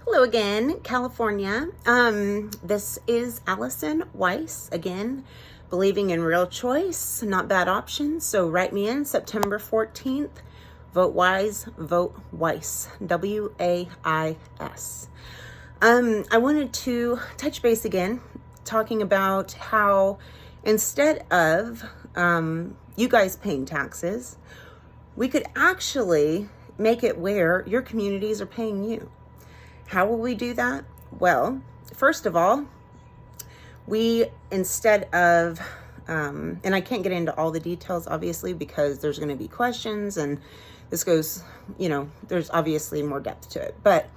Hello again, California. This is Allison Wais again, believing in real choice, not bad options. So write me in September 14th. Vote wise, vote Wais. W-A-I-S. I wanted to touch base again, talking about how instead of you guys paying taxes, we could actually make it where your communities are paying you. How will we do that? Well, first of all, we, instead of, and I can't get into all the details, obviously, because there's going to be questions and this goes, there's obviously more depth to it. But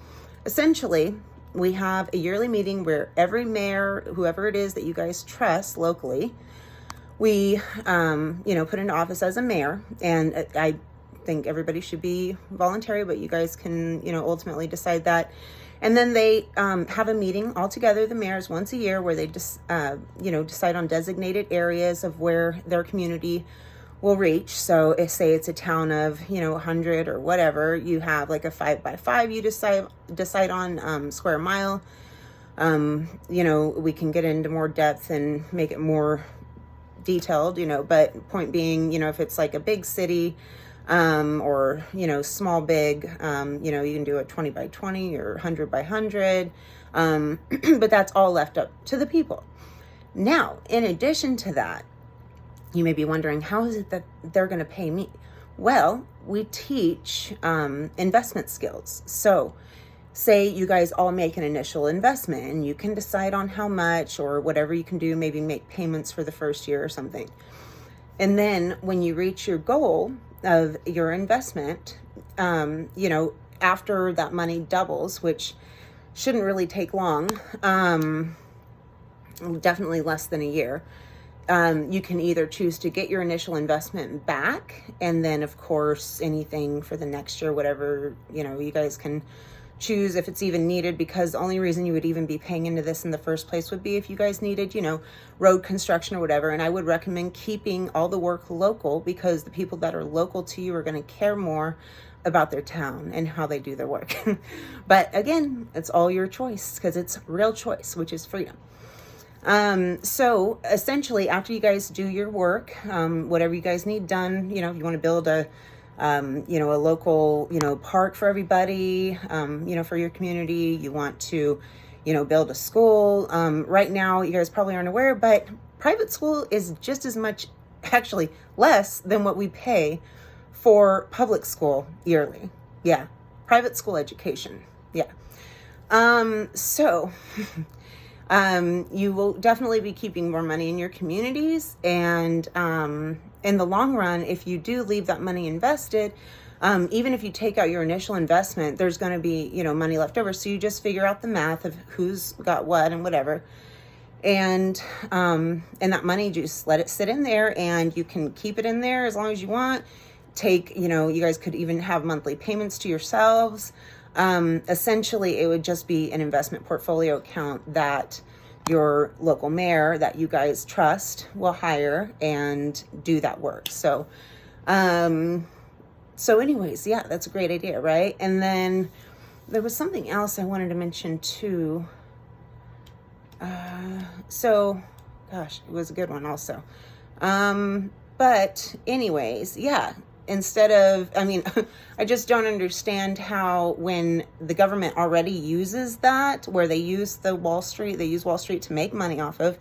essentially, we have a yearly meeting where every mayor, whoever it is that you guys trust locally, we, put into office as a mayor. And I think everybody should be voluntary, but you guys can, ultimately decide that. And then they have a meeting all together, the mayors, once a year, where they just, decide on designated areas of where their community will reach. So if, say it's a town of, 100 or whatever, you have like a 5x5, you decide on square mile. We can get into more depth and make it more detailed, but point being, if it's like a big city, or, small, big, you can do it 20x20 or 100x100. But that's all left up to the people. Now, in addition to that, you may be wondering, how is it that they're going to pay me? Well, we teach, investment skills. So say you guys all make an initial investment and you can decide on how much or whatever you can do, maybe make payments for the first year or something. And then when you reach your goal of your investment, after that money doubles, which shouldn't really take long, definitely less than a year, you can either choose to get your initial investment back, and then of course anything for the next year, whatever, you guys can choose if it's even needed, because the only reason you would even be paying into this in the first place would be if you guys needed, road construction or whatever. And I would recommend keeping all the work local, because the people that are local to you are going to care more about their town and how they do their work. But again, it's all your choice, because it's real choice, which is freedom. So essentially, after you guys do your work, whatever you guys need done, if you want to build a local, park for everybody, for your community, you want to, build a school. Right now, you guys probably aren't aware, but private school is just as much, actually less than what we pay for public school yearly. Yeah. Private school education. Yeah. So, you will definitely be keeping more money in your communities. And, in the long run, if you do leave that money invested, even if you take out your initial investment, there's going to be, money left over. So you just figure out the math of who's got what and whatever. And that money, just let it sit in there, and you can keep it in there as long as you want. Take, you guys could even have monthly payments to yourselves. Essentially, it would just be an investment portfolio account that your local mayor that you guys trust will hire and do that work. So, anyways, yeah, that's a great idea, right? And then there was something else I wanted to mention too. Gosh, it was a good one also. But anyways, yeah. Instead of, I just don't understand how, when the government already uses that, where they use Wall Street to make money off of.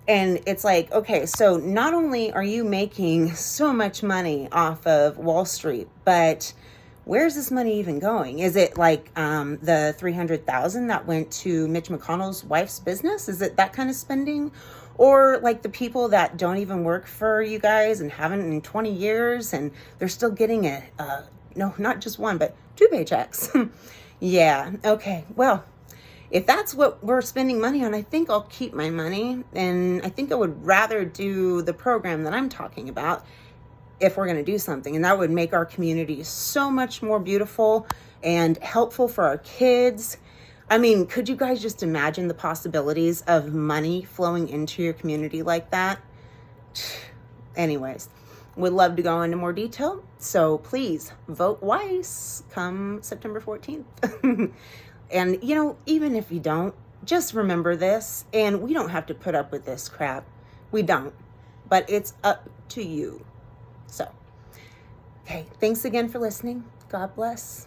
And it's like, okay, so not only are you making so much money off of Wall Street, but where's this money even going? Is it like the $300,000 that went to Mitch McConnell's wife's business? Is it that kind of spending? Or like the people that don't even work for you guys and haven't in 20 years, and they're still getting no, not just one, but 2 paychecks. Yeah. Okay. Well, if that's what we're spending money on, I think I'll keep my money. And I think I would rather do the program that I'm talking about if we're going to do something. And that would make our community so much more beautiful and helpful for our kids. Could you guys just imagine the possibilities of money flowing into your community like that? Anyways, would love to go into more detail. So please vote Wais come September 14th. And, you know, even if you don't, just remember this. And we don't have to put up with this crap. We don't. But it's up to you. So, okay. Thanks again for listening. God bless.